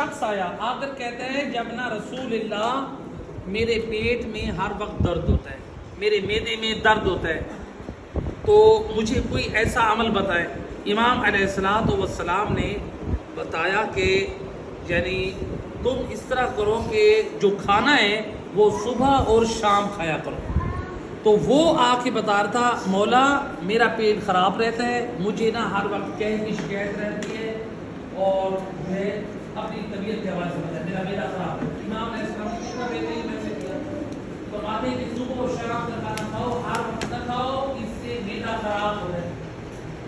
شخص آیا آ کر کہتا ہے جب نا رسول اللہ میرے پیٹ میں ہر وقت درد ہوتا ہے, میرے معدے میں درد ہوتا ہے, تو مجھے کوئی ایسا عمل بتائے. امام علیہ الصلوۃ والسلام نے بتایا کہ یعنی تم اس طرح کرو کہ جو کھانا ہے وہ صبح اور شام کھایا کرو. تو وہ آ کے بتا رہا تھا مولا میرا پیٹ خراب رہتا ہے, مجھے نا ہر وقت قحط کی شکایت رہتی ہے اور میں اپنی طبیعت کے حوالے سے بتا میرا میرا خراب ہے. امام علیہ السلام نے کتنا بہترین میسج دیا, فرماتے ہیں کہ صبح اور شام کا کھانا کھاؤ, ہر وقت نہ کھاؤ, اس سے میدا خراب ہو رہا ہے.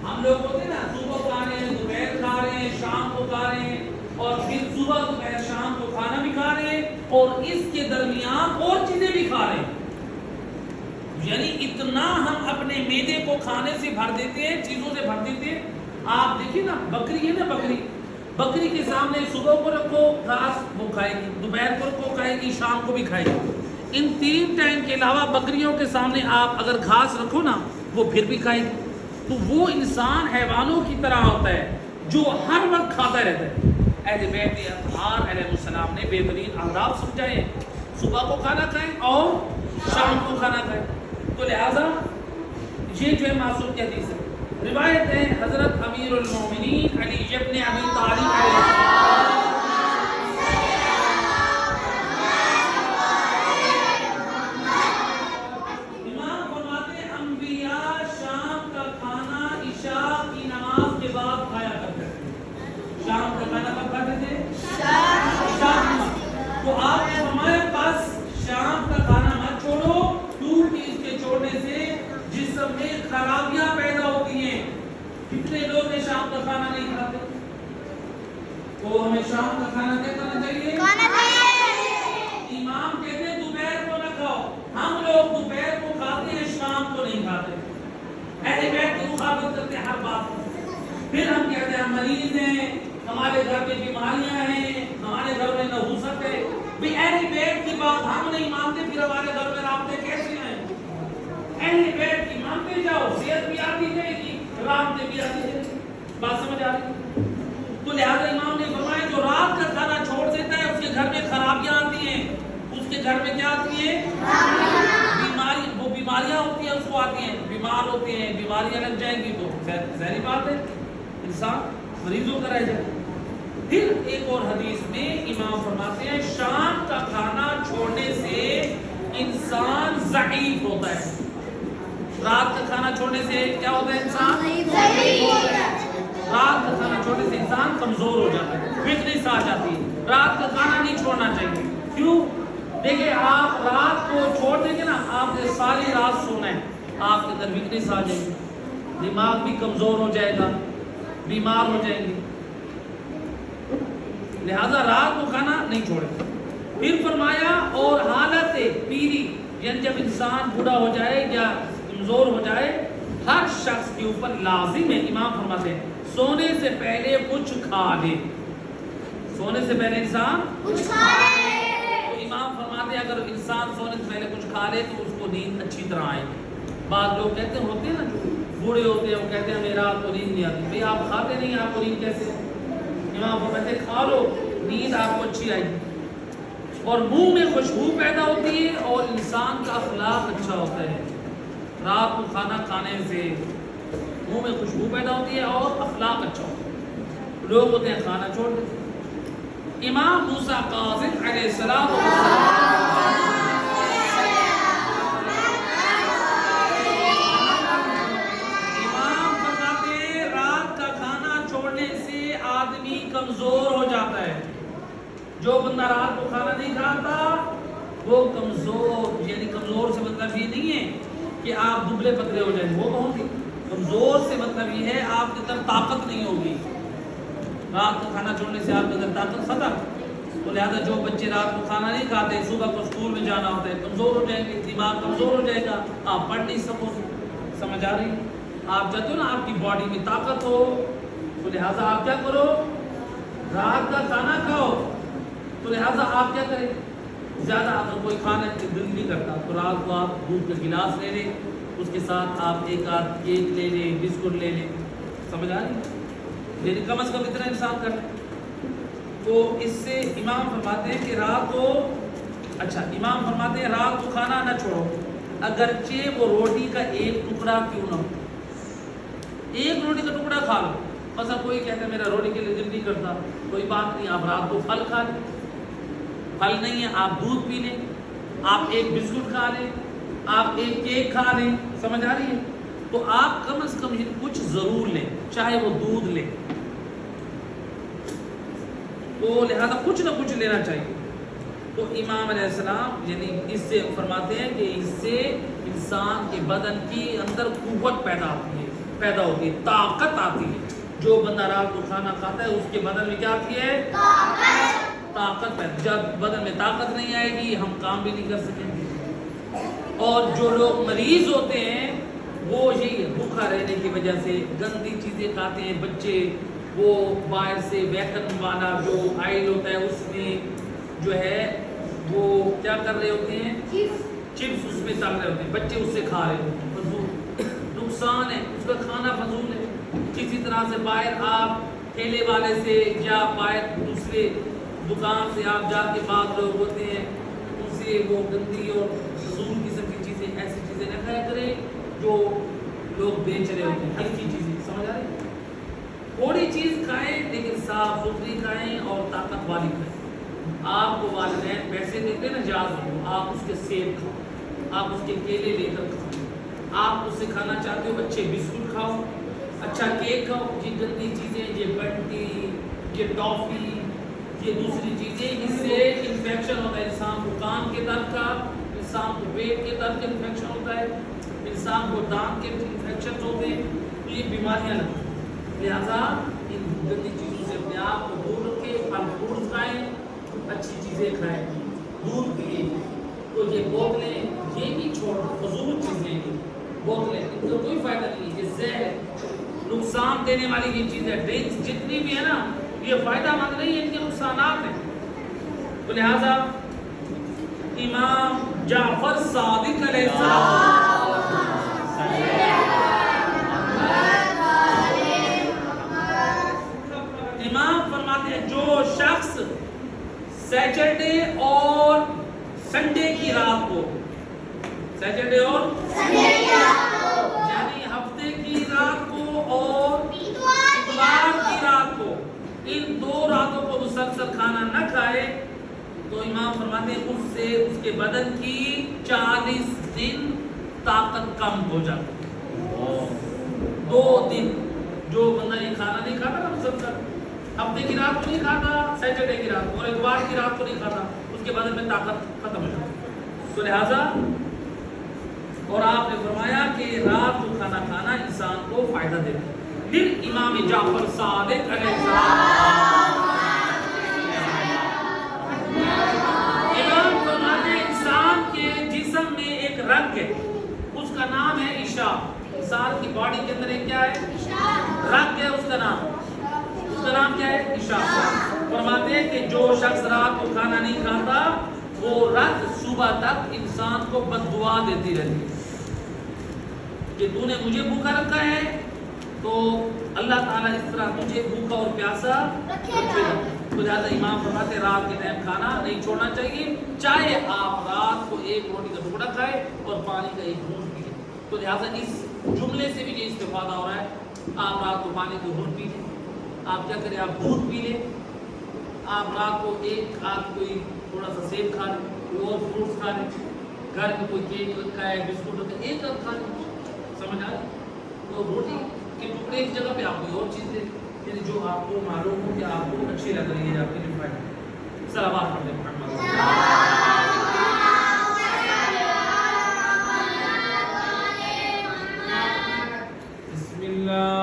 ہم لوگ ہوتے ہیں نا صبح کھا رہے ہیں, دوپہر کھا رہے ہیں, شام کو کھا رہے ہیں, اور پھر صبح دوپہر شام کو کھانا بھی کھا رہے ہیں اور اس کے درمیان اور چیزیں بھی کھا رہے ہیں. یعنی اتنا ہم اپنے معدے کو کھانے سے بھر دیتے ہیں, چیزوں سے بھر دیتے ہیں. آپ دیکھیے نا بکری ہے نا, بکری کے سامنے صبح کو رکھو گھاس وہ کھائے گی, دوپہر کو رکھو کھائے گی, شام کو بھی کھائے گی. ان 3 ٹائم کے علاوہ بکریوں کے سامنے آپ اگر گھاس رکھو نا وہ پھر بھی کھائے گی. تو وہ انسان حیوانوں کی طرح ہوتا ہے جو ہر وقت کھاتا رہتا ہے. اہل بیت اطہار علیہ السلام نے بہترین آداب سمجھائے ہیں, صبح کو کھانا کھائیں اور شام کو کھانا کھائیں. تو لہٰذا یہ جو ہے معصوم کی حدیث ہے. روایت ہے حضرت امیر المومنین علی ابن ابی طالب علیہ السلام امام فرماتے ہیں انبیاء شام کا کھانا عشاء کی نماز کے بعد کھایا کرتے تھے. شام کا کھانا کب کھاتے تھے؟ شام. تو آپ نے فرمایا بس شام کا کھانا مت چھوڑو, کیونکہ اس کے چھوڑنے سے جسم میں خرابیاں پیدا ہوتی ہیں. کتنے لوگ ہیں شام کا کھانا نہیں کھاتے؟ تو ہمیں شام کا کھانا کیا کرنا چاہیے؟ امام کہتے ہیں دوپہر کو نہ کھاؤ, ہم لوگ دوپہر کو کھاتے ہیں, شام کو نہیں کھاتے. اہل بیت کی مخالفت کرتے ہیں ہر بات میں. پھر ہم کہتے ہیں ہم مریض ہیں, ہمارے گھر میں بیماریاں ہیں, ہمارے گھر میں نحوست ہے. بھی اہل بیت کی بات ہم نہیں مانتے, پھر ہمارے گھر میں رابطے کیسے آئیں؟ اہل بیت کی مانتے جاؤ, صحت بھی آتی جائے گی, رابطے بھی آتی جائے گی. بات سمجھ آ رہی؟ تو لہٰذا امام نے فرمایا جو رات کا کھانا چھوڑ دیتا ہے اس کے گھر میں خرابیاں آتی ہیں. اس کے گھر میں کیا آتی ہیں؟ بیماری. وہ بیماریاں ہوتی ہیں, اس کو آتی ہیں, بیمار ہوتے ہیں, بیماریاں لگ جائیں گی تو ظاہری بات ہے انسان مریض ہو کر رہ جائے. پھر ایک اور حدیث میں امام فرماتے ہیں شام کا کھانا چھوڑنے سے انسان ضعیف ہوتا ہے. رات کا کھانا چھوڑنے سے کیا ہوتا ہے؟ انسان ضعیف ہوتا ہے. رات کا کھانا چھوڑنے سے انسان کمزور ہو جاتا ہے, ویکنیس آ جاتی ہے. رات کا کھانا نہیں چھوڑنا چاہیے. کیوں؟ دیکھیں آپ رات کو چھوڑ دیں گے نا, آپ نے ساری رات سونا ہے, آپ کے اندر ویکنیس آ جائے گی, دماغ بھی کمزور ہو جائے گا, بیمار ہو جائیں گے. لہذا رات کو کھانا نہیں چھوڑے. پھر فرمایا اور حالت پیری, یعنی جب انسان بوڑھا ہو جائے یا کمزور ہو جائے, ہر شخص کے اوپر لازم ہے, امام فرماتے ہیں سونے سے پہلے کچھ کھا لے. سونے سے پہلے انسان کچھ کھا لے. تو امام فرماتے ہیں اگر انسان سونے سے پہلے کچھ کھا لے تو اس کو نیند اچھی طرح آئے. بعض لوگ کہتے ہوتے ہیں نا جو بوڑھے ہوتے ہیں, وہ کہتے ہیں میرا آپ کو نیند نہیں آتی. بھئی آپ کھاتے نہیں, آپ کو نیند کیسے؟ امام فرماتے ہیں کھا لو, نیند آپ کو اچھی آئے گی. اور منہ میں خوشبو پیدا ہوتی ہے اور انسان کا اخلاق اچھا ہوتا ہے. رات کو کھانا کھانے سے منہ میں خوشبو پیدا ہوتی ہے اور اخلاق اچھا ہوتا ہے. لوگ ہوتے ہیں کھانا چھوڑ دیتے. امام موسیٰ کاظم علیہ السلام امام فرماتے ہیں رات کا کھانا چھوڑنے سے آدمی کمزور ہو جاتا ہے. جو بندہ رات کو کھانا نہیں کھاتا وہ کمزور, یعنی کمزور سے مطلب یہ نہیں ہے کہ آپ دبلے پتلے ہو جائیں, وہ ہوں گے. کمزور سے مطلب یہ ہے آپ کے اندر طاقت نہیں ہوگی. رات کو کھانا چھوڑنے سے آپ کے اندر طاقت ختم. تو لہٰذا جو بچے رات کو کھانا نہیں کھاتے, صبح کو اسکول میں جانا ہوتا ہے, کمزور ہو جائیں گے, دماغ کمزور ہو جائے گا, آپ پڑھ نہیں سکو گے. سمجھ آ رہی؟ آپ چاہتے ہو نا آپ کی باڈی میں طاقت ہو, تو لہٰذا آپ کیا کرو, رات کا کھانا کھاؤ. تو لہٰذا آپ کیا کریں, زیادہ اگر کوئی کھانا دل نہیں کرتا تو رات کو آپ دودھ کا گلاس لے لیں, اس کے ساتھ آپ ایک آدھ کیک لے لیں, بسکٹ لے لیں. سمجھ آ رہی؟ یعنی کم از کم اتنا انسان کریں. تو اس سے امام فرماتے ہیں کہ رات کو امام فرماتے ہیں رات کو کھانا نہ چھوڑو، اگرچہ وہ روٹی کا ایک ٹکڑا کیوں نہ ہو، ایک روٹی کا ٹکڑا کھا لو. مثلا کوئی کہتا ہے میرا روٹی کے لیے دل نہیں کرتا، کوئی بات نہیں، آپ رات کو پھل کھا لیں، پھل نہیں ہے آپ دودھ پی لیں، آپ ایک بسکٹ کھا لیں، آپ ایک کیک کھا لیں، سمجھ آ رہی ہے؟ تو آپ کم از کم کچھ ضرور لیں، چاہے وہ دودھ لیں، تو لہذا کچھ نہ کچھ لینا چاہیے. تو امام علیہ السلام یعنی اس سے فرماتے ہیں کہ اس سے انسان کے بدن کی اندر قوت پیدا ہوتی ہے، طاقت آتی ہے. جو بندہ رات کو کھانا کھاتا ہے اس کے بدن میں کیا آتی ہے؟ طاقت پیدا. جب بدن میں طاقت نہیں آئے گی ہم کام بھی نہیں کر سکیں گے. اور جو لوگ مریض ہوتے ہیں وہ یہی بھوکا رہنے کی وجہ سے گندی چیزیں کھاتے ہیں. بچے وہ باہر سے ویکن والا جو آئل ہوتا ہے اس میں جو ہے وہ کیا کر رہے ہوتے ہیں، چپس اس میں تل رہے ہوتے ہیں، بچے اس سے کھا رہے ہوتے ہیں. فضول نقصان ہے، اس کا کھانا فضول ہے. کسی طرح سے باہر آپ ٹھیلے والے سے یا باہر دوسرے دکان سے آپ جا کے بعض لوگ ہوتے ہیں ان سے وہ گندی اور فضول قسم کی چیزیں، ایسی چیزیں نہ کھایا کریں جو لوگ بیچ رہے ہوتے ہیں. ہلکی چیزیں، سمجھ آ رہی ہے؟ تھوڑی چیز کھائیں لیکن صاف ستھری کھائیں اور طاقت والی کھائیں. آپ کو والدین پیسے دیتے ہیں نا جاز کو، آپ اس کے سیب کھاؤ، آپ اس کے کیلے لے کر کھاؤ. آپ اس سے کھانا چاہتے ہو اچھے بسکٹ کھاؤ، اچھا کیک کھاؤ. یہ گندی چیزیں، یہ بنٹی، یہ ٹافی، یہ دوسری چیزیں، اس سے انفیکشن ہوتا ہے. انسان کو کان کے درد کا، انسان کو پیٹ کے درد کا انفیکشن ہوتا ہے، انسان کو دانت کے انفیکشن ہوتے ہیں. تو یہ بیماریاں لگتی ہیں. لہٰذا ان گندی چیزوں سے اپنے آپ کو دور رکھیں. پھل فروٹ کھائیں، اچھی چیزیں کھائیں، دودھ پئیں. تو یہ بوتلیں یہ بھی چھوڑ دو، فضول چیزیں ہیں بوتلیں، ان کا کوئی فائدہ نہیں. یہ زہر ہے، نقصان دینے والی یہ چیز ہے. ڈرنکس جتنی بھی ہے نا یہ فائدہ مند نہیں ہے، ان کے نقصانات ہیں. تو لہٰذا امام جعفر صادق علیہ السلام امام فرماتے ہیں جو شخص سیٹرڈے اور سنڈے کی رات کو، سیٹرڈے اور یعنی ہفتے کی رات کو اور اتوار کی رات کو، ان دو راتوں کو مسلسل کھانا نہ کھائے تو امام فرماتے ہیں اس سے اس کے بدن کی 40 دن طاقت کم ہو جاتی ہے. 2 دن جو بندہ یہ کھانا نہیں کھاتا نا مسلسل، ہفتے کی رات کو نہیں کھاتا، سیٹرڈے کی رات کو اور اتوار کی رات کو نہیں کھاتا، اس کے بدن میں طاقت ختم ہو جاتی ہے. تو لہٰذا اور آپ نے فرمایا کہ رات کو کھانا کھانا انسان کو فائدہ دیتا ہے. پھر امام جعفر صادق علیہ السلام امام فرماتے ہیں انسان کے جسم میں ایک رگ ہے، اس کا نام ہے عشاء. انسان کی باڈی کے اندر ایک کیا ہے؟ رگ ہے. اس کا نام کیا ہے؟ عشاء. فرماتے ہیں کہ جو شخص رات کو کھانا نہیں کھاتا وہ رگ صبح تک انسان کو بد دعا دیتی رہتی ہے کہ تو نے مجھے بھوکا رکھا ہے تو اللہ تعالیٰ اس طرح تجھے بھوکا اور پیاسا رکھے گا. تو لہٰذا امام فرماتے ہیں رات کے ٹائم کھانا نہیں چھوڑنا چاہیے، چاہے آپ رات کو ایک روٹی کا ٹکڑا کھائے اور پانی کا ایک گھونٹ پیے. تو لہٰذا اس جملے سے بھی یہ استفادہ ہو رہا ہے. آپ رات کو پانی کو گھونٹ پی لیں، آپ کیا کریں، آپ دودھ پی لیں، آپ رات کو ایک آدھ کوئی تھوڑا سا سیب کھا لیں، کوئی اور فروٹس کھا لیں، گھر میں کوئی کیک رکھا ہے، بسکٹ رکھا ہے، ایک آدھ کھا لیں. سمجھ آئے؟ تو روٹی کے ٹکڑے کی جگہ پہ آپ کوئی اور چیز دیں، یعنی جو آپ کو معلوم ہو کہ آپ کو اچھی لگ رہی ہے، آپ کے لیے فائدہ. صلوات پڑھیں محمد. بسم اللہ